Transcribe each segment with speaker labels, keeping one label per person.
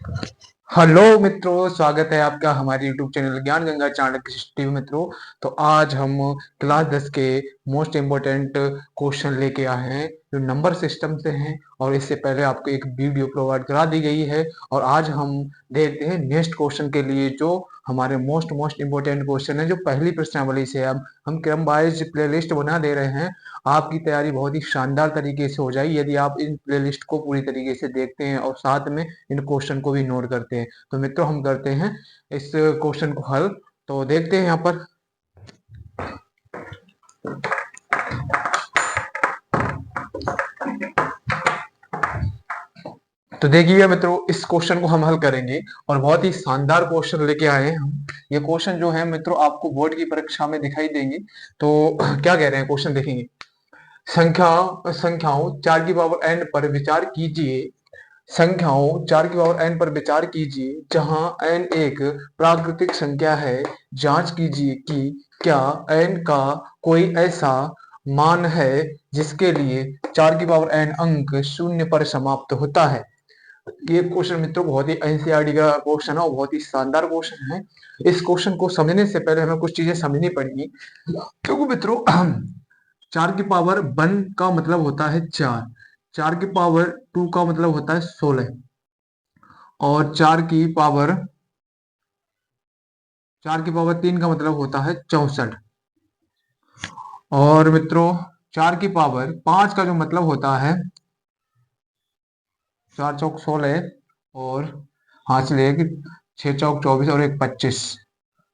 Speaker 1: Hello मित्रों, स्वागत है आपका हमारे YouTube चैनल ज्ञान गंगा चाणक्य टीवी। मित्रों, तो आज हम क्लास 10 के मोस्ट इम्पोर्टेंट क्वेश्चन लेके आए हैं जो नंबर सिस्टम से हैं, और इससे पहले आपको एक वीडियो प्रोवाइड करा दी गई है। और आज हम देखते हैं नेक्स्ट क्वेश्चन के लिए, जो हमारे मोस्ट इम्पोर्टेंट क्वेश्चन है, जो पहली प्रश्नावली से हम क्रम वाइज प्लेलिस्ट बना दे रहे हैं। आपकी तैयारी बहुत ही शानदार तरीके से हो जाएगी यदि आप इन प्लेलिस्ट को पूरी तरीके से देखते हैं और साथ में इन क्वेश्चन को भी नोट करते हैं। तो मित्रों, हम करते हैं इस क्वेश्चन को हल। तो देखते हैं यहाँ पर। तो देखिए मित्रों, इस क्वेश्चन को हम हल करेंगे और बहुत ही शानदार क्वेश्चन लेके आए हैं हम। ये क्वेश्चन जो है मित्रों, आपको बोर्ड की परीक्षा में दिखाई देंगे। तो क्या कह रहे हैं, क्वेश्चन देखेंगे। संख्याओं 4 की पावर n पर विचार कीजिए। संख्याओं 4 की पावर n पर विचार कीजिए जहां n एक प्राकृतिक संख्या है। जांच कीजिए कि क्या n का कोई ऐसा मान है जिसके लिए 4 की पावर n अंक शून्य पर समाप्त होता है। ये क्वेश्चन मित्रों बहुत ही एनसीईआरटी का क्वेश्चन है और बहुत ही शानदार क्वेश्चन है। इस क्वेश्चन को समझने से पहले हमें कुछ चीजें समझनी पड़ेगी, क्योंकि मित्रों 4 की पावर 1 का मतलब होता है 4, 4 की पावर 2 का मतलब होता है 16, और 4 की पावर 3 का मतलब होता है 64। और मित्रों 4 की पावर 5 का जो मतलब होता है 4 चौक 16, और हाथ से लेके 6 चौक 24 और एक 25,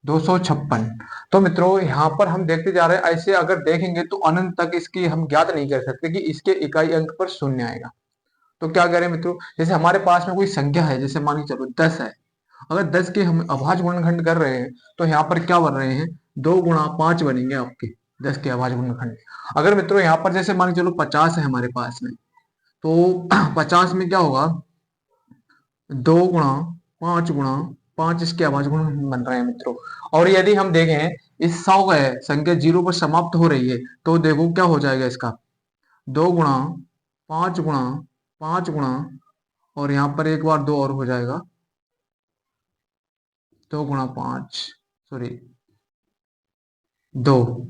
Speaker 1: 256। तो मित्रों यहाँ पर हम देखते जा रहे हैं, ऐसे अगर देखेंगे तो अनंत तक इसकी हम ज्ञात नहीं कर सकते कि इसके इकाई अंक पर शून्य आएगा। तो क्या करें मित्रों, जैसे हमारे पास में कोई संख्या है, जैसे मान के चलो 10 है। अगर 10 के हम अभाज्य गुणनखंड कर रहे हैं तो यहाँ पर क्या बन रहे हैं, 2 गुणा 5 बनेंगे आपके 10 के अभाज्य गुणनखंड। अगर मित्रों यहाँ पर जैसे मान के चलो 50 है हमारे पास में, तो 50 में क्या होगा, 2 गुणा 5 इसके अभाज्य गुणनखंड बन रहे हैं मित्रों। और यदि हम देखें इस 100 है संख्या 0 पर समाप्त हो रही है, तो देखो क्या हो जाएगा इसका, 2 गुणा 5 गुणा 5 गुणा, और यहाँ पर एक बार 2 और हो जाएगा, 2 गुणा 5, सॉरी 2,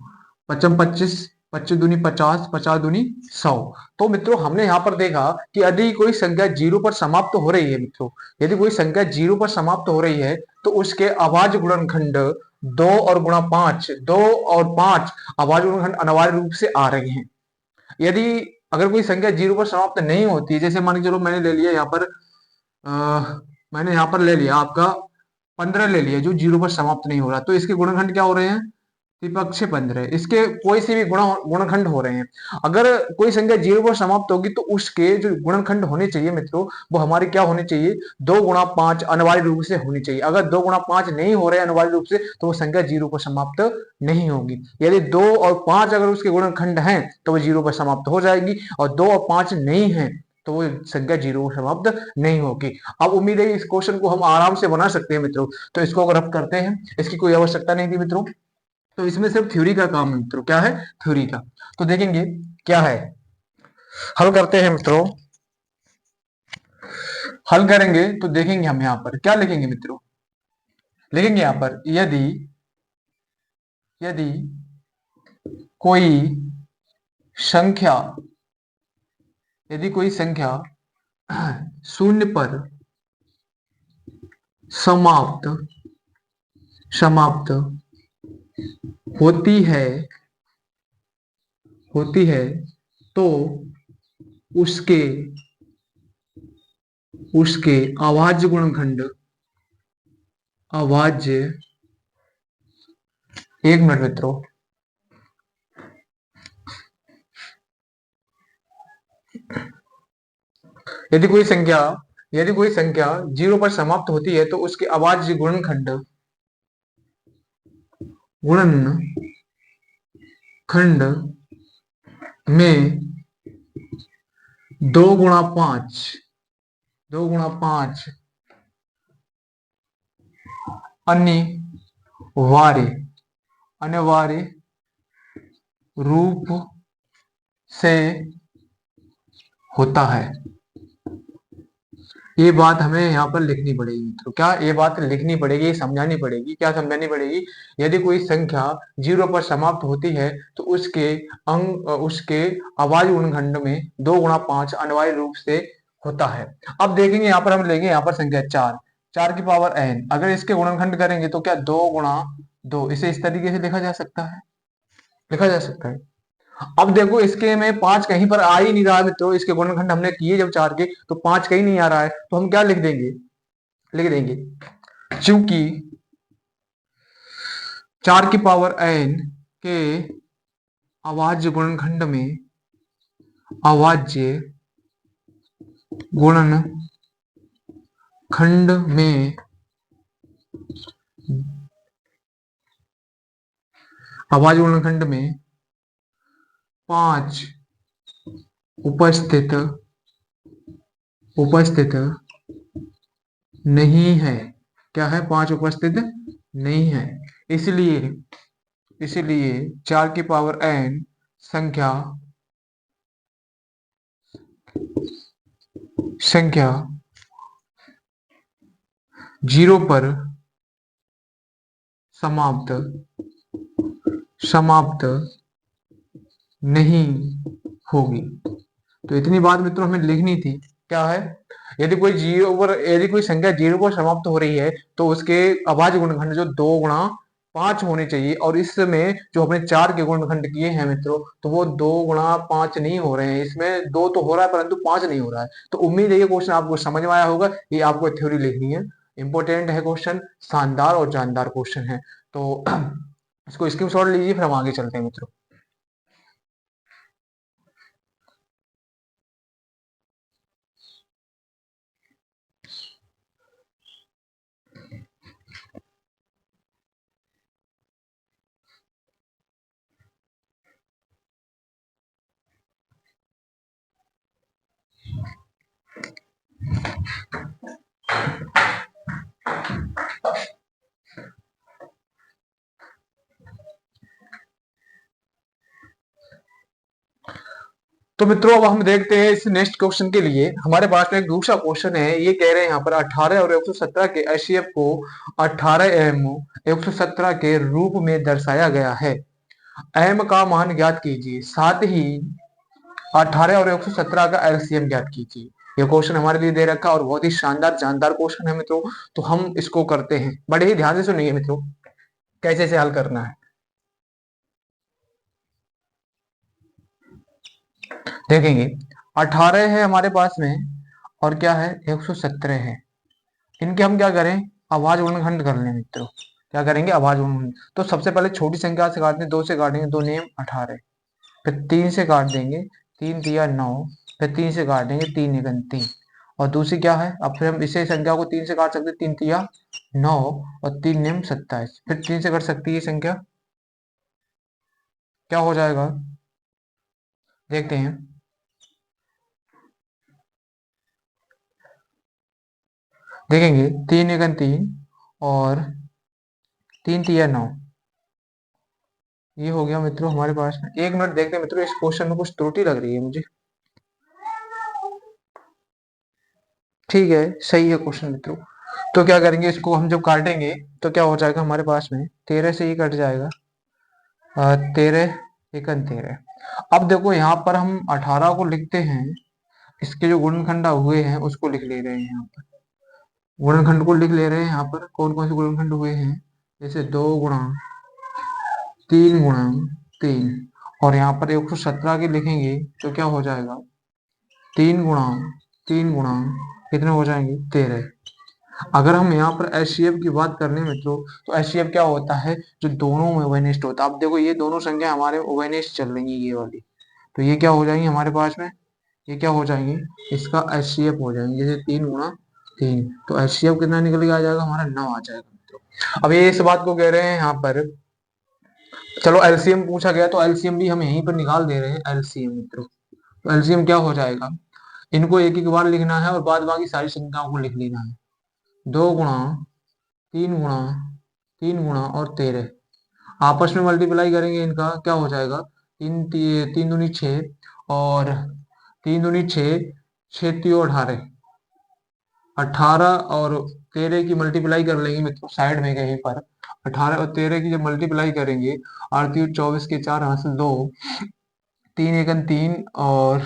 Speaker 1: 25 25, 25 दूनी 50, 50 दूनी 100। तो मित्रों हमने यहाँ पर देखा कि यदि कोई संख्या 0 पर समाप्त हो रही है मित्रों, यदि कोई संख्या 0 पर समाप्त हो रही है तो उसके अभाज्य गुणनखंड 2 और गुणा 5, 2 और 5 अभाज्य गुणनखंड अनिवार्य रूप से आ रहे हैं। यदि अगर कोई संख्या 0 पर समाप्त नहीं होती, जैसे मान के चलो मैंने ले लिया यहाँ पर, मैंने यहाँ पर ले लिया आपका 15 ले लिया जो 0 पर समाप्त नहीं हो रहा, तो इसके गुणनखंड क्या हो रहे हैं, त्रिपक्षीय 15, इसके कोई से भी गुणनखंड हो रहे हैं। अगर कोई संख्या 0 पर समाप्त होगी तो उसके जो गुणनखंड होने चाहिए मित्रों, वो हमारे क्या होने चाहिए, 2 गुणा 5 अनिवार्य रूप से होनी चाहिए। अगर 2 गुणा 5 नहीं हो रहे अनिवार्य रूप से तो वो संख्या 0 पर समाप्त नहीं होगी। यदि 2 और 5 अगर उसके गुणनखंड हैं तो वो 0 पर समाप्त हो जाएगी, और 2 और 5 नहीं है तो वो संख्या 0 पर समाप्त नहीं होगी। अब उम्मीद है इस क्वेश्चन को हम आराम से बना सकते हैं मित्रों। तो इसको अगर हम करते हैं, इसकी कोई आवश्यकता नहीं थी मित्रों, तो इसमें सिर्फ थ्योरी का काम है मित्रों। क्या है, थ्योरी का। तो देखेंगे क्या है, हल करते हैं मित्रों। हल करेंगे तो देखेंगे हम यहाँ पर क्या लिखेंगे मित्रों, लिखेंगे यहाँ पर यदि यदि कोई संख्या यदि कोई संख्या शून्य पर समाप्त समाप्त होती है तो उसके उसके अभाज्य गुणनखंड अभाज्य, एक मिनट मित्रों, यदि कोई संख्या यदि कोई संख्या 0 पर समाप्त होती है तो उसके अभाज्य गुणनखंड में 2 गुणा 5 अनिवार्य अनिवार्य रूप से होता है। ये बात हमें यहाँ पर लिखनी पड़ेगी मित्रों। क्या ये बात लिखनी पड़ेगी, समझानी पड़ेगी। क्या समझानी पड़ेगी? यदि कोई संख्या 0 पर समाप्त होती है तो उसके अभाज्य गुणनखंड में 2 गुणा 5 अनिवार्य रूप से होता है। अब देखेंगे यहाँ पर, हम लेंगे यहाँ पर संख्या 4, 4 की पावर n। अगर इसके गुणनखंड करेंगे तो क्या 2 गुणा 2, इसे इस तरीके से लिखा जा सकता है, लिखा जा सकता है। अब देखो इसके में 5 कहीं पर आ ही नहीं रहा है मित्रों। इसके गुणनखंड हमने किए जब 4 के, तो 5 कहीं नहीं आ रहा है, तो हम क्या लिख देंगे, लिख देंगे चूंकि 4 की पावर n के अभाज्य गुणनखंड में अभाज्य गुणनखंड में अभाज्य गुणनखंड में 5 उपस्थित उपस्थित नहीं है। क्या है? 5 उपस्थित नहीं है। इसलिए इसलिए 4 की पावर n संख्या संख्या 0 पर समाप्त समाप्त नहीं होगी। तो इतनी बात मित्रों हमें लिखनी थी। क्या है? यदि कोई संख्या 0 पर समाप्त हो रही है तो उसके अभाज्य गुणनखंड जो 2 गुणा 5 होने चाहिए, और इसमें जो हमने 4 के गुणनखंड किए हैं मित्रों, तो वो 2 गुणा 5 नहीं हो रहे हैं। इसमें 2 तो हो रहा है परंतु 5 नहीं हो रहा है। तो उम्मीद है ये क्वेश्चन आपको समझ में आया होगा। ये आपको थ्योरी लिखनी है, इंपॉर्टेंट है क्वेश्चन, शानदार और जानदार क्वेश्चन है। तो इसको स्क्रीनशॉट लीजिए, फिर हम आगे चलते हैं मित्रों। तो मित्रों अब हम देखते हैं इस नेक्स्ट क्वेश्चन के लिए। हमारे पास में एक दूसरा क्वेश्चन है। ये कह रहे हैं यहाँ पर 18 और 117 के एचसीएफ को 18 एम 117 के रूप में दर्शाया गया है। एम का मान ज्ञात कीजिए, साथ ही 18 और 117 का एलसीएम ज्ञात कीजिए। ये क्वेश्चन हमारे लिए दे रखा है और बहुत ही शानदार जानदार क्वेश्चन है मित्रों। तो हम इसको करते हैं, बड़े ही ध्यान से सुनिए मित्रों कैसे इसे हल करना है। देखेंगे 18 है हमारे पास में, और क्या है 117 है। इनके हम क्या करें, अभाज्य गुणनखंड कर लें मित्रों। क्या करेंगे, अभाज्य गुणनखंड। तो सबसे पहले छोटी संख्या से काटते हैं, 2 से काटेंगे, 2 नियम 18, फिर 3 से काट देंगे, 3 तिया 9, फिर 3 से काटेंगे, 3 एकम 3, और दूसरी क्या है, अब फिर हम इसे संख्या को 3 से काट सकते हैं, 3 तिया 9 और 3 नियम 27, फिर 3 से कट सकती है संख्या। क्या हो जाएगा देखते हैं। देखेंगे 3 एकम 3 और 3 तिया 9, ये हो गया मित्रों हमारे पास में। एक मिनट देखते हैं मित्रों, इस क्वेश्चन में कुछ त्रुटि लग रही है मुझे। ठीक है, सही है क्वेश्चन मित्रों। तो क्या करेंगे, इसको हम जब काटेंगे तो क्या हो जाएगा हमारे पास में, 13 से ही कट जाएगा, 13 एकम 13। अब देखो यहाँ पर हम 18 को लिखते हैं, इसके जो गुणनखंड हुए हैं उसको लिख ले रहे हैं। यहाँ पर गुणनखंड को लिख ले रहे हैं। यहाँ पर कौन कौन से गुणनखंड हुए हैं, जैसे 2 गुणा 3 और यहाँ पर 117 के लिखेंगे तो क्या हो जाएगा, 3 गुणा कितने हो जाएंगे, 13। अगर हम यहाँ पर एचसीएफ की बात कर लें मित्रों, तो एचसीएफ क्या होता है, जो दोनों में उभयनिष्ठ होता है। अब देखो ये दोनों संख्या हमारे उभयनिष्ठ चल रही है, ये वाली, तो ये क्या हो जाएंगी हमारे पास में, ये क्या हो जाएंगे, इसका एचसीएफ हो जाएंगे। जैसे 3 गुणा 3, तो एचसीएफ कितना निकल के आ जाएगा हमारा, 9 आ जाएगा मित्रों। अब ये इस बात को कह रहे हैं यहाँ पर, चलो एलसीएम पूछा गया तो एलसीएम भी हम यहीं पर निकाल दे रहे हैं। एलसीएम मित्रों, तो एलसीएम क्या हो जाएगा, इनको एक एक बार लिखना है और बाद बाकी सारी संख्याओं को लिख लेना है। 2 गुणा 3 गुणा 3 गुणा और 13 आपस में मल्टीप्लाई करेंगे, इनका क्या हो जाएगा, 3 दूनी 6 और 3 दूनी 6, 6 तियो 18, 18 और 13 की मल्टीप्लाई कर लेंगे मित्रों साइड में कहीं पर। 18 और 13 की जब मल्टीप्लाई करेंगे, 8 3 24 के 4 हासिल 2, 3 1 3 और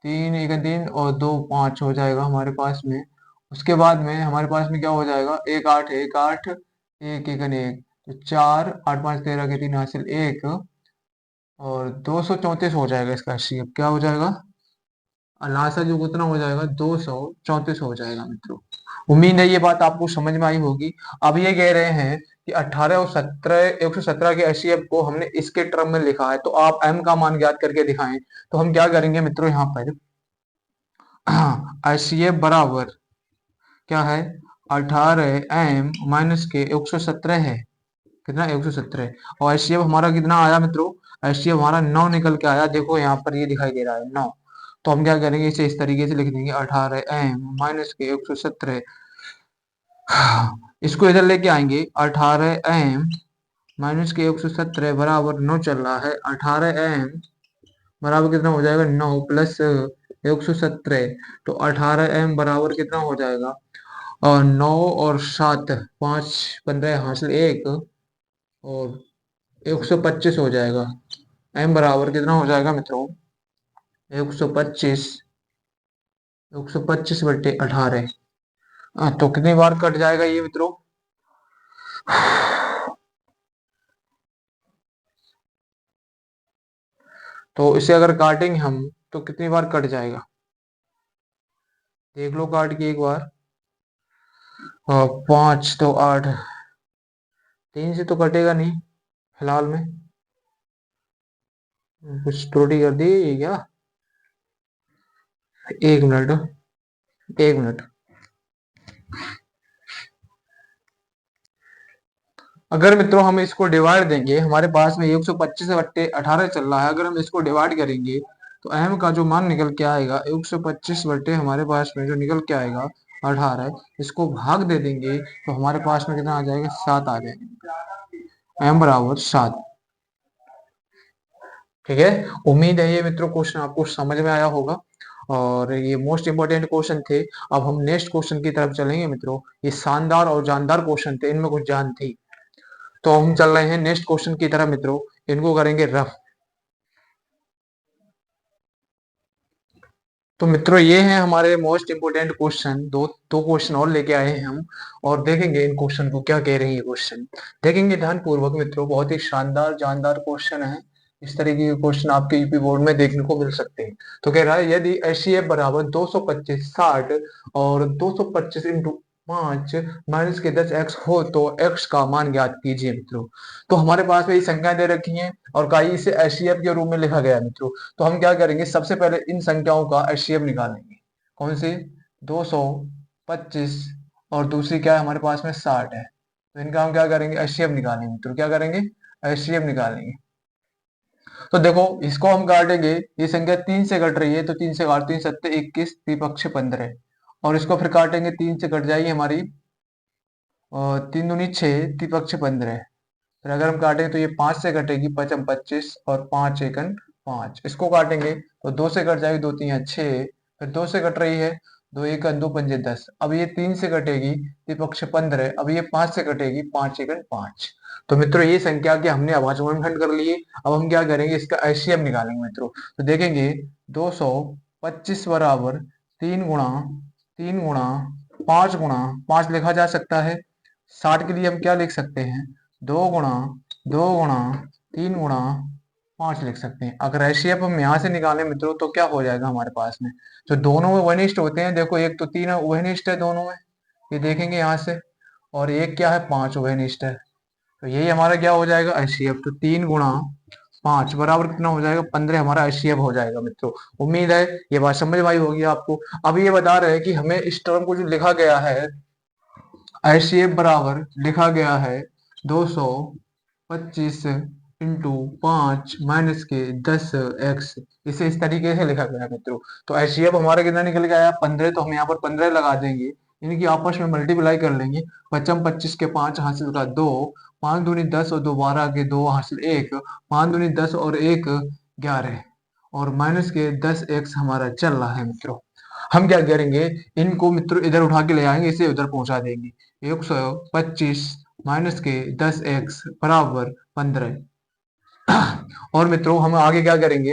Speaker 1: 3 1 3 और 2 5 हो जाएगा हमारे पास में। उसके बाद में हमारे पास में क्या हो जाएगा, 1 8 1 8 1 1 1, तो 4 8 5 13 के 3 हासिल 1 और 234 हो जाएगा इसका HCF। अब क्या हो जाएगा, लासा जो कितना हो जाएगा, 234 हो जाएगा मित्रों। उम्मीद है ये बात आपको समझ में आई होगी। अब ये कह रहे हैं कि 18 और 17 117 के HCF को हमने इसके टर्म में लिखा है, तो आप m का मान ज्ञात करके दिखाएं। तो हम क्या करेंगे मित्रों, यहाँ पर HCF बराबर क्या है, 18m माइनस के 117 है, कितना 117, और HCF हमारा कितना आया मित्रों, HCF हमारा 9 निकल के आया। देखो यहाँ पर ये दिखाई दे रहा है 9। तो हम क्या करेंगे, इसे इस तरीके से लिख देंगे, 18m माइनस के 117, इसको इधर लेके आएंगे, 18m माइनस के 117 बराबर 9 चल रहा है, 18m बराबर कितना हो जाएगा, 9 प्लस 117, तो 18m बराबर कितना हो जाएगा, और 9 और 7 5 15 हासिल 1 और 125 हो जाएगा। m बराबर कितना हो जाएगा मित्रों, 125, 125 बटे 18। तो कितनी बार कट जाएगा ये मित्रों, तो इसे अगर काटेंगे हम तो कितनी बार कट जाएगा, देख लो काट के एक बार। 5 तो 8, 3 से तो कटेगा नहीं फिलहाल में, कुछ त्रुटि कर दी क्या, 1 मिनट, 1 मिनट। अगर मित्रों हम इसको डिवाइड देंगे, हमारे पास में 125 बट्टे 18 चल रहा है, अगर हम इसको डिवाइड करेंगे तो m का जो मान निकल के आएगा 125 बट्टे हमारे पास में जो निकल के आएगा 18, इसको भाग दे देंगे तो हमारे पास में कितना आ जाएगा, 7 आ जाएगा, m बराबर 7। ठीक है, उम्मीद है ये मित्रों क्वेश्चन आपको समझ में आया होगा, और ये मोस्ट इंपोर्टेंट क्वेश्चन थे। अब हम नेक्स्ट क्वेश्चन की तरफ चलेंगे मित्रों। ये शानदार और जानदार क्वेश्चन थे, इनमें कुछ जान थी। तो हम चल रहे हैं नेक्स्ट क्वेश्चन की तरफ मित्रों, इनको करेंगे रफ। तो मित्रों ये हैं हमारे मोस्ट इंपोर्टेंट क्वेश्चन, दो दो क्वेश्चन और लेके आए हैं हम, और देखेंगे इन क्वेश्चन को क्या कह रहे हैं ये क्वेश्चन। देखेंगे ध्यान पूर्वक मित्रों, बहुत ही शानदार जानदार क्वेश्चन है। इस तरीके के क्वेश्चन आपके यूपी बोर्ड में देखने को मिल सकते हैं। तो कह रहा है यदि HCF बराबर 225 60 और 225 इंटू 5 माइनस के 10x हो तो x का मान ज्ञात कीजिए मित्रों। तो हमारे पास में ये संख्याएं दे रखी हैं और कई इसे HCF के रूप में लिखा गया है मित्रों। तो हम क्या करेंगे, सबसे पहले इन संख्याओं का HCF निकालेंगे। कौन सी, 225 और दूसरी क्या है हमारे पास में 60 है। तो इनका हम क्या करेंगे, HCF निकालेंगे मित्रों। क्या करेंगे, HCF निकालेंगे। तो देखो इसको हम काटेंगे, ये संख्या 3 से कट रही है, तो 3 से काट, 3 7 21 त्रिपक्ष 15, और इसको फिर काटेंगे, 3 से कट जाएगी हमारी, और 3 दूनी 6 त्रिपक्ष 15। फिर अगर हम काटेंगे तो ये 5 से कटेगी, 5 25 और 5 एकन 5। इसको काटेंगे तो 2 से कट जाएगी, 2 3 6, फिर 2 से कट रही है, 2 एकन 2 पंजे 10। अब ये 3 से कटेगी, त्रिपक्ष 15। अब ये 5 से कटेगी, 5 एकन 5। तो मित्रों ये संख्या के हमने अभाज्य खंड कर लिए। अब हम क्या करेंगे, इसका HCF निकालेंगे मित्रों। तो देखेंगे 225 बराबर 3 गुणा 3 गुणा 5 गुणा 5 लिखा जा सकता है। 60 के लिए हम क्या लिख सकते हैं, 2 गुणा 3 गुणा 5 लिख सकते हैं। अगर HCF हम यहाँ से निकालें मित्रों तो क्या हो जाएगा हमारे पास में, जो दोनों में वनिष्ठ होते हैं, देखो एक तो 3 वनिष्ठ है दोनों में, ये देखेंगे यहाँ से, और एक क्या है, 5 वनिष्ठ है। तो यही हमारा क्या हो जाएगा, HCF। तो 3 गुणा 5 बराबर कितना हो जाएगा, 15 हमारा HCF हो जाएगा मित्रों। उम्मीद है ये बात समझ में आई होगी आपको। अब ये बता रहे हैं कि हमें इस टर्म को जो लिखा गया है, HCF बराबर लिखा गया है 225 इंटू 5 माइनस के 10x, इसे इस तरीके से लिखा गया है मित्रों। तो HCF हमारा कितना निकल के आया, 15। तो हम यहाँ पर 15 लगा देंगे, इनकी आपस में मल्टीप्लाई कर लेंगे। 5 25 के 5 हासिल का 2, 5 दूनी 10 और 2 12 के 2 हासिल 1, 5 दूनी 10 और 1 11, और माइनस के 10x हमारा चल रहा है मित्रों। हम क्या करेंगे, इनको मित्रों इधर उठा के ले आएंगे, इसे उधर पहुंचा देंगे। 125 माइनस के 10x बराबर 15। और मित्रों हम आगे क्या करेंगे,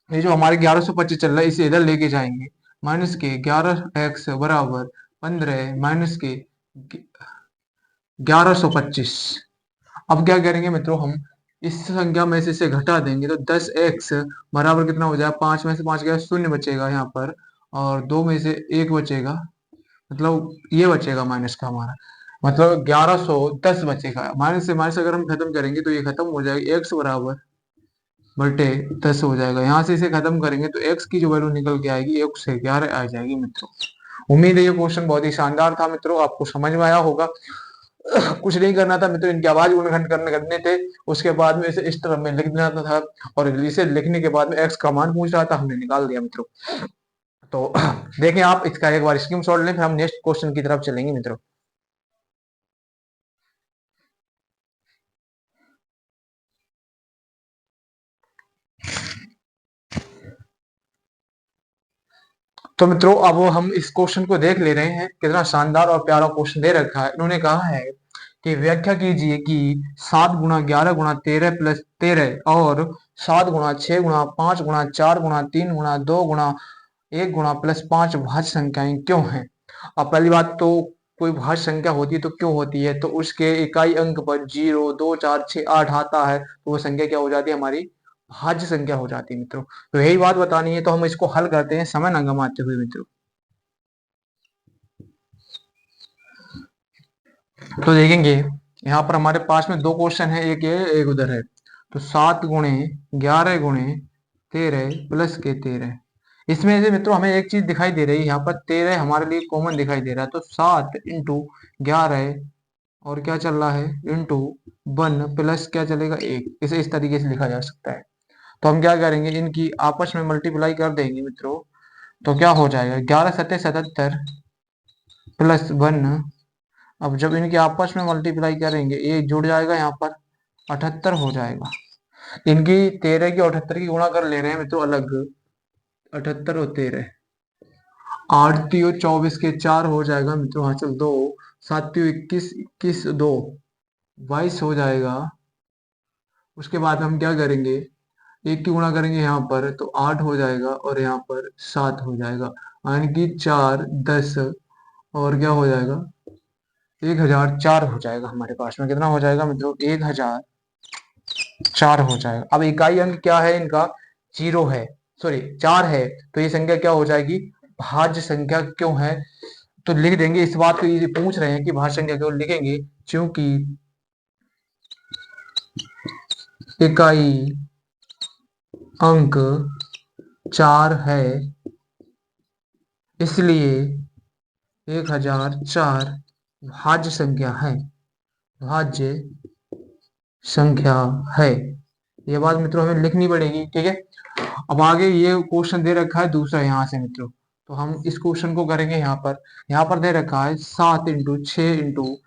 Speaker 1: ये जो हमारे 1125 चल रहा है इसे इधर लेके जाएंगे, माइनस के 11x बराबर 15 माइनस के 1125। अब क्या करेंगे मित्रों, हम इस संख्या में से इसे घटा देंगे तो 10x बराबर कितना हो जाएगा, 5 में से 5 गया, शून्य बचेगा यहाँ पर, और 2 में से 1 बचेगा, मतलब ये बचेगा माइनस का हमारा, मतलब 1110 बचेगा। माइनस से माइनस अगर हम खत्म करेंगे तो ये खत्म हो जाएगा, x बराबर बटे 10 हो जाएगा। यहाँ से इसे खत्म करेंगे तो x की जो वैल्यू निकल के आएगी 111 आ जाएगी मित्रों। उम्मीद है ये क्वेश्चन बहुत ही शानदार था मित्रों, आपको समझ में आया होगा। कुछ नहीं करना था मित्रों, इनकी आवाज गुणनखंड करने थे, उसके बाद में इसे इस तरह में लिख देना था, और इसे लिखने के बाद में एक्स का मान पूछ रहा था, हमने निकाल दिया मित्रों। तो देखें आप इसका एक बार स्क्रीनशॉट लें, फिर हम नेक्स्ट क्वेश्चन की तरफ चलेंगे मित्रों। तो मित्रों अब हम इस क्वेश्चन को देख ले रहे हैं, कितना शानदार और प्यारा क्वेश्चन दे रखा है। इन्होंने कहा है कि व्याख्या कीजिए कि 7 गुणा 11 गुणा 13 प्लस 13 और 7 गुणा 6 गुणा 5 गुणा 4 गुणा 3 गुणा 2 गुणा 1 गुणा प्लस 5 भाज्य संख्याएं क्यों हैं। अब पहली बात तो, कोई भाज्य संख्या होती है तो क्यों होती है, तो उसके इकाई अंक पर 0 2 4 6 8 आता है तो वो संख्या क्या हो जाती है, हमारी भाज्य संख्या हो जाती है मित्रों। तो यही बात बतानी है, तो हम इसको हल करते हैं समय न गंवाते हुए मित्रों। तो देखेंगे यहाँ पर हमारे पास में दो क्वेश्चन है, एक ये एक उधर है। तो 7 गुणे 11 गुणे 13 प्लस के 13, इसमें से मित्रों हमें एक चीज दिखाई दे रही है, यहाँ पर 13 हमारे लिए कॉमन दिखाई दे रहा है, तो 7 × 11 और क्या चल रहा है इंटू 1 प्लस क्या चलेगा 1, इसे इस तरीके से लिखा जा सकता है। तो हम क्या करेंगे, इनकी आपस में मल्टीप्लाई कर देंगे मित्रों, तो क्या हो जाएगा 11 × 7 = 77 प्लस 1। अब जब इनके आपस में मल्टीप्लाई करेंगे एक जुड़ जाएगा, यहाँ पर 78 हो जाएगा। इनकी 13 की और 78 की गुणा कर ले रहे हैं मित्रों अलग, 78 और 13, 8 3 24 के 4 हो जाएगा मित्रों, हासिल 2, 7 3 21 21 2 22 हो जाएगा। उसके बाद हम क्या करेंगे, एक की गुणा करेंगे यहाँ पर तो 8 हो जाएगा और यहाँ पर 7 हो जाएगा, यानी कि 4 10 और क्या हो जाएगा 1004 हो जाएगा। हमारे पास में कितना हो जाएगा मित्रों, 1004 हो जाएगा। अब इकाई अंक क्या है इनका, 0 है, सॉरी 4 है, तो ये संख्या क्या हो जाएगी, भाज्य संख्या क्यों है। तो लिख देंगे, इस बात को ये पूछ रहे हैं कि भाज्य संख्या क्यों, लिखेंगे क्योंकि इकाई अंक 4 है इसलिए 1004 भाज्य संख्या है, भाज्य संख्या है। ये बात मित्रों हमें लिखनी पड़ेगी, ठीक है। अब आगे ये क्वेश्चन दे रखा है दूसरा यहाँ से मित्रों, तो हम इस क्वेश्चन को करेंगे यहाँ पर दे रखा है 7 × 6 ×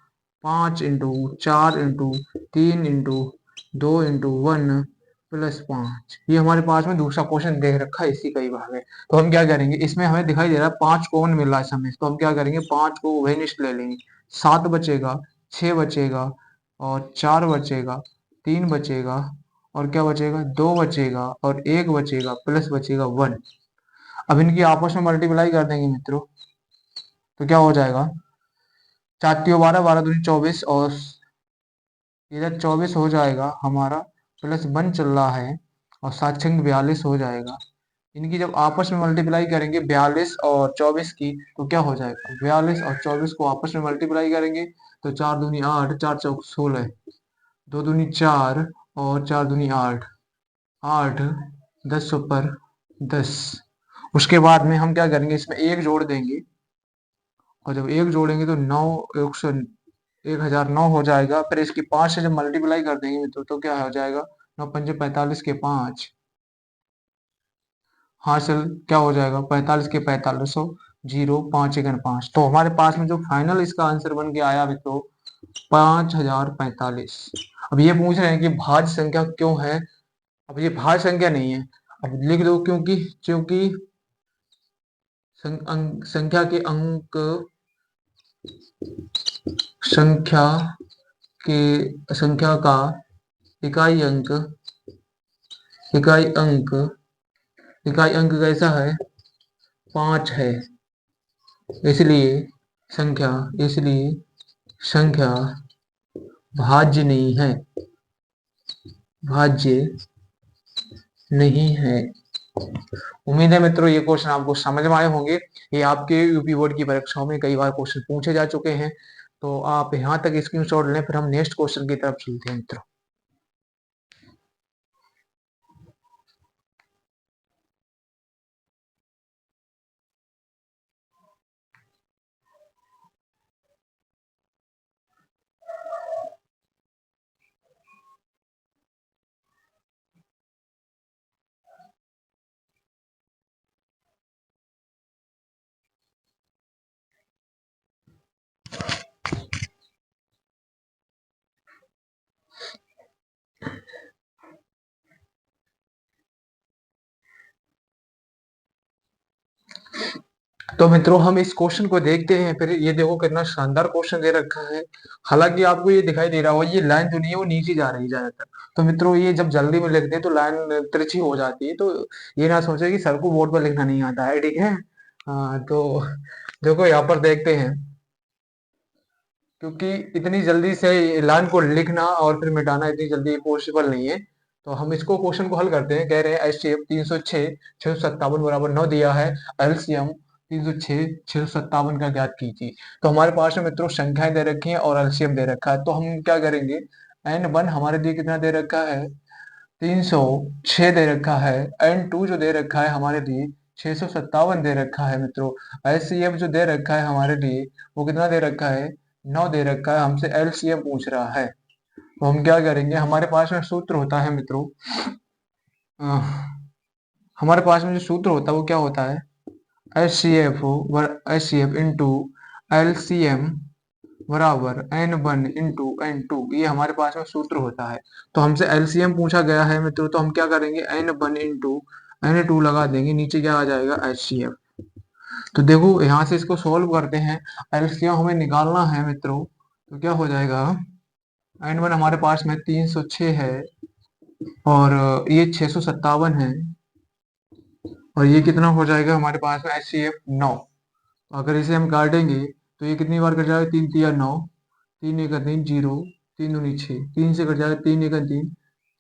Speaker 1: 5 × 4 × 3 × 2 प्लस 5। ये हमारे पास में दूसरा क्वेश्चन दे रखा है, इसी का ही भाग है। तो हम क्या करेंगे, इसमें हमें दिखाई दे रहा है 5 कॉमन मिल रहा है समय, तो हम क्या करेंगे 5 को उभयनिष्ठ ले लेंगे, 7 बचेगा, 6 बचेगा और 4 बचेगा, 3 बचेगा और क्या बचेगा 2 बचेगा और 1 बचेगा प्लस बचेगा 1। अब इनकी आपस में मल्टीप्लाई कर देंगे मित्रों, तो क्या हो जाएगा 4 3 12 12 दूनी 24 और इधर 24 हो जाएगा हमारा, प्लस 1 चल रहा है और 7 6 42 हो जाएगा। इनकी जब आपस में मल्टीप्लाई करेंगे 42 और 24 की, तो क्या हो जाएगा 42 और 24 को आपस में मल्टीप्लाई करेंगे तो 4 दूनी 8, 4 चौक 16, 2 दूनी 4 और 4 दूनी 8, 8 10 ऊपर 10। उसके बाद में हम क्या करेंगे, इसमें एक जोड़ देंगे और जब एक जोड़ेंगे तो 9 1009 हो जाएगा। फिर इसकी 5 से जब मल्टीप्लाई कर देंगे मित्रों तो क्या हो जाएगा 9 पंजे 45 के 5, हासिल क्या हो जाएगा 45 के 4500, 0 5 1 5। तो हमारे पास में जो फाइनल इसका आंसर बन के आया मित्रों 5045। अब ये पूछ रहे हैं कि भाज्य संख्या क्यों है, अब ये भाज्य संख्या नहीं है, अब लिख दो क्योंकि क्योंकि संख्या के अंक, संख्या संख्या का इकाई अंक, इकाई अंक, इकाई अंक कैसा है? 5 है। इसलिए संख्या, इसलिए संख्या भाज्य नहीं है, भाज्य नहीं है। उम्मीद है मित्रों ये क्वेश्चन आपको समझ में आए होंगे। ये आपके यूपी बोर्ड की परीक्षाओं में कई बार क्वेश्चन पूछे जा चुके हैं। तो आप यहाँ तक स्क्रीनशॉट लें, फिर हम नेक्स्ट क्वेश्चन की तरफ चलते हैं मित्रों। तो मित्रों हम इस क्वेश्चन को देखते हैं। फिर ये देखो कितना शानदार क्वेश्चन दे रखा है। हालांकि आपको ये दिखाई दे रहा हो, ये लाइन जो नहीं है वो नीचे जा रही है ज्यादातर। तो मित्रों ये जब जल्दी में लिखते हैं तो लाइन तिरछी हो जाती है। तो ये ना सोचे कि सर को बोर्ड पर लिखना नहीं आता है, ठीक है। हाँ तो देखो यहाँ पर देखते हैं, क्योंकि इतनी जल्दी से लाइन को लिखना और फिर मिटाना इतनी जल्दी पॉसिबल नहीं है। तो हम इसको क्वेश्चन को हल करते हैं। कह रहे हैं एचसीएफ 306 657 बराबर 9 दिया है। एलसीएम 306 657 का ज्ञात कीजिए। तो हमारे पास में मित्रों संख्याएं दे रखी हैं और एलसीएम दे रखा है। तो हम क्या करेंगे, एन वन हमारे लिए कितना दे रखा है? 306 दे रखा है। एन टू जो दे रखा है हमारे लिए 657 दे रखा है मित्रों। एचसीएफ जो दे रखा है हमारे लिए वो कितना दे रखा है? 9 दे रखा है। हमसे एलसीएम पूछ रहा है। तो हम क्या करेंगे, हमारे पास में सूत्र होता है मित्रों, अ, हमारे पास में जो सूत्र होता है वो क्या होता है? H C F, H C F into L C M बराबर N one into N two, ये हमारे पास में सूत्र होता है। तो हमसे एलसीएम पूछा गया है मित्रों, तो हम क्या करेंगे, N one into N two लगा देंगे, नीचे क्या आ जाएगा? H C F. तो देखो यहाँ से इसको सॉल्व करते हैं। एलसीएम हमें निकालना है मित्रों, तो क्या हो जाएगा? एन वन हमारे पास में 306 है और ये 657 है, और ये कितना हो जाएगा हमारे पास में? H C F 9। अगर इसे हम काटेंगे तो ये कितनी बार कट जाएगा? 3 तिया 9, 3 एक 3 जीरो, 3 दूनी 6, 3 से कट जाएगा 3 एक 3,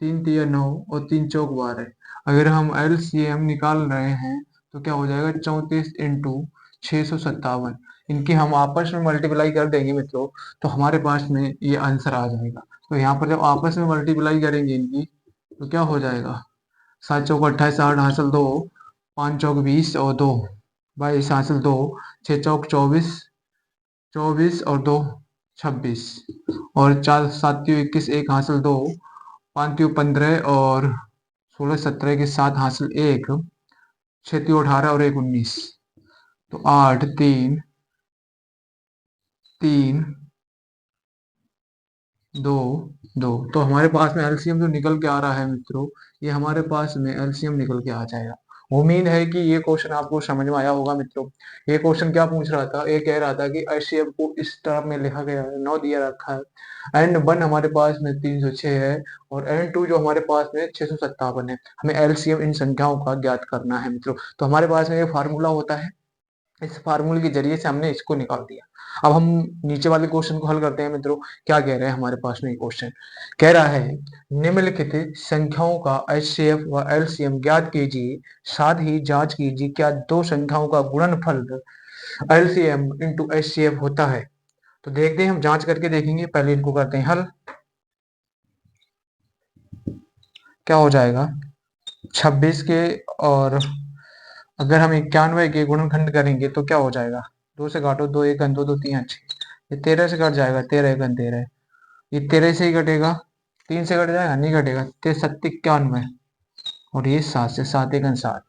Speaker 1: 3 तिया 9 और 3 चौक 12। अगर हम एलसीएम निकाल रहे हैं तो क्या हो जाएगा? 34 इंटू 657। इनकी हम आपस में मल्टीप्लाई कर देंगे मित्रों, तो हमारे पास में ये आंसर आ जाएगा। तो यहाँ पर जब आपस में मल्टीप्लाई करेंगे इनकी तो क्या हो जाएगा? 7 चौक 28, 60 हासिल 2, 5 चौक 20 और 2, 22 हासिल 2, 6 चौक 24, 24 और 2 26, और 4 7 त्यों 21, 1 हासिल 2, 5 त्यों 15 और 16 17 के 7 हासिल 1, 6 त्यों 18 और 1 19। तो 8 3 3 2 2। तो हमारे पास में एलसीएम जो निकल के आ रहा है मित्रों, ये हमारे पास में एलसीएम निकल के आ जाएगा। उम्मीद है कि ये क्वेश्चन आपको समझ में आया होगा मित्रों। ये क्वेश्चन क्या पूछ रहा था, ये कह रहा था कि एचसीएफ को इस टर्म में लिखा गया है, 9 दिया रखा है। एन वन हमारे पास में 306 है और एन टू जो हमारे पास में 657 है। हमें एलसीएम इन संख्याओं का ज्ञात करना है मित्रों। तो हमारे पास में ये फार्मूला होता है, इस फार्मूले के जरिए से हमने इसको निकाल दिया। अब हम नीचे वाले क्वेश्चन को हल करते हैं मित्रों। क्या कह रहे हैं हमारे पास में? क्वेश्चन कह रहा है निम्नलिखित संख्याओं का एचसीएफ व एलसीएम ज्ञात कीजिए, साथ ही जांच कीजिए क्या दो संख्याओं का गुणनफल एलसीएम इंटू एचसीएफ होता है। तो देखते हैं, हम जांच करके देखेंगे। पहले इनको करते हैं हल। क्या हो जाएगा? 26 के और अगर हम 91 के गुणनखंड करेंगे तो क्या हो जाएगा? 2 से काटो, 2 एक 2 2 3 अच्छे, ये 13 से कट जाएगा, 13 एक 13, ये 13 से ही कटेगा, 3 से कट जाएगा, नहीं कटेगा, 73 91, और ये 7 से, 7 एक 7।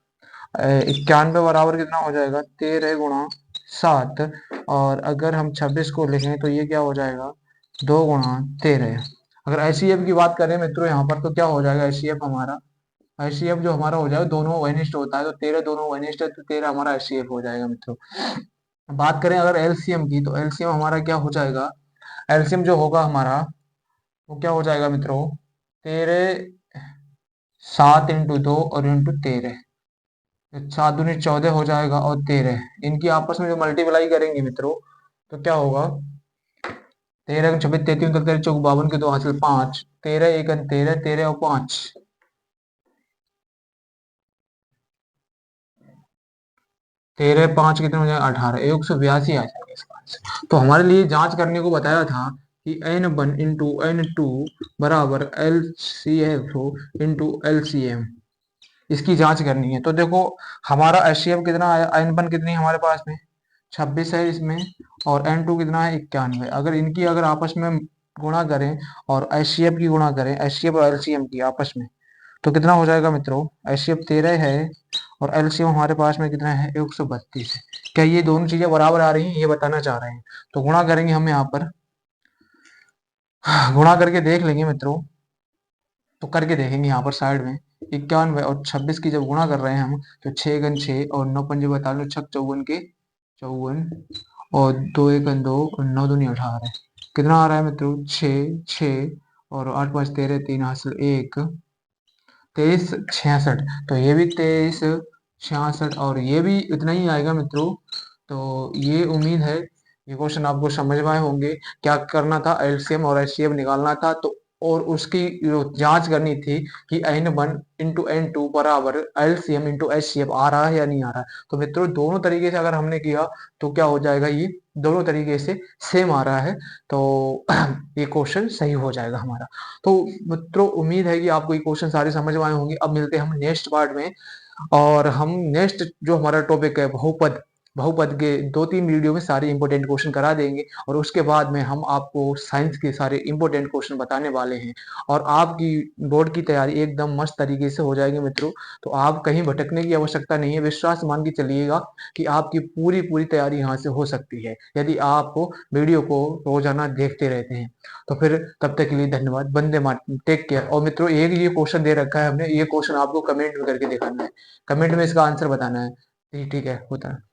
Speaker 1: 91 बराबर कितना हो जाएगा? 13 गुणा 7। और अगर हम 26 को लिखें तो ये क्या हो जाएगा? 2 गुणा 13। अगर एचसीएफ की बात करें मित्रों यहाँ पर तो क्या हो जाएगा एचसीएफ हमारा? एचसीएफ जो हमारा हो जाएगा, दोनों वनिष्ठ होता है तो 13 दोनों वनिष्ठ है तो 13 हमारा एचसीएफ हो जाएगा मित्रों। बात करें अगर एलसीएम की, तो एलसीएम हमारा क्या हो जाएगा, एलसीएम जो होगा हमारा वो क्या हो जाएगा मित्रों, 13, 7 × 2 और इंटू 13, 7 × 2 = 14 हो जाएगा और 13 इनकी आपस में जो मल्टीप्लाई करेंगे मित्रों तो क्या होगा, 13 × 26 33 33 चौक 52 के 2 हासिल 5, 13 1 13, 13 और 5, 13 5 कितने हो जाएगा 18, 182 आ जाएगा इसका आंसर। तो हमारे लिए जांच करने को बताया था कि n1 × n2 बराबर LCF इंटू LCM, इसकी जांच करनी है। तो देखो हमारा एचसीएफ कितना आया, n1 कितनी है हमारे पास में 26 है इसमें, और n2 कितना है 91। अगर इनकी अगर आपस में गुणा करें और एचसीएफ की गुणा करें, एचसीएफ और एलसीएम की आपस में, तो कितना हो जाएगा मित्रों, एचसीएफ 13 है और एलसीएम हमारे पास में कितना है 132 है। क्या ये दोनों चीजें बराबर आ रही हैं, ये बताना चाह रहे हैं। तो गुणा करेंगे हम यहाँ पर, गुणा करके देख लेंगे मित्रों, तो करके देखेंगे यहाँ पर साइड में, 91 और 26 की जब गुणा कर रहे हैं हम, तो 6 × 6 और 9 × 5 = 42, 6 54 के 54 और 2 1 2 और 9 दूनी 18, कितना आ रहा है मित्रों 6 6 और 8 5 13, 3 हासिल 1, 23 66। तो ये भी 23 66 और ये भी इतना ही आएगा मित्रों। तो ये उम्मीद है ये क्वेश्चन आपको समझ में आए होंगे। क्या करना था, एलसीएम और एचसीएफ निकालना था, तो और उसकी जो जांच करनी थी कि n1 × n2 बराबर एलसीएम इंटू एचसीएफ आ रहा है या नहीं आ रहा है। तो मित्रों दोनों तरीके से अगर हमने किया तो क्या हो जाएगा, ये दोनों तरीके से सेम आ रहा है, तो ये क्वेश्चन सही हो जाएगा हमारा। तो मित्रों उम्मीद है कि आपको ये क्वेश्चन सारे समझ में आए होंगे। अब मिलते हैं हम नेक्स्ट पार्ट में, और हम नेक्स्ट जो हमारा टॉपिक है बहुपद, बहुपद के 2-3 वीडियो में सारे इंपॉर्टेंट क्वेश्चन करा देंगे, और उसके बाद में हम आपको साइंस के सारे इंपॉर्टेंट क्वेश्चन बताने वाले हैं, और आपकी बोर्ड की तैयारी एकदम मस्त तरीके से हो जाएगी मित्रों। तो आप कहीं भटकने की आवश्यकता नहीं है, विश्वास मान के चलिएगा कि आपकी पूरी पूरी तैयारी यहाँ से हो सकती है यदि आप वीडियो को रोजाना देखते रहते हैं। तो फिर तब तक के लिए धन्यवाद, वंदे मातरम, टेक केयर। और मित्रों एक ये क्वेश्चन दे रखा है हमने, ये क्वेश्चन आपको कमेंट में करके दिखाना है, कमेंट में इसका आंसर बताना है। ठीक है, होता है।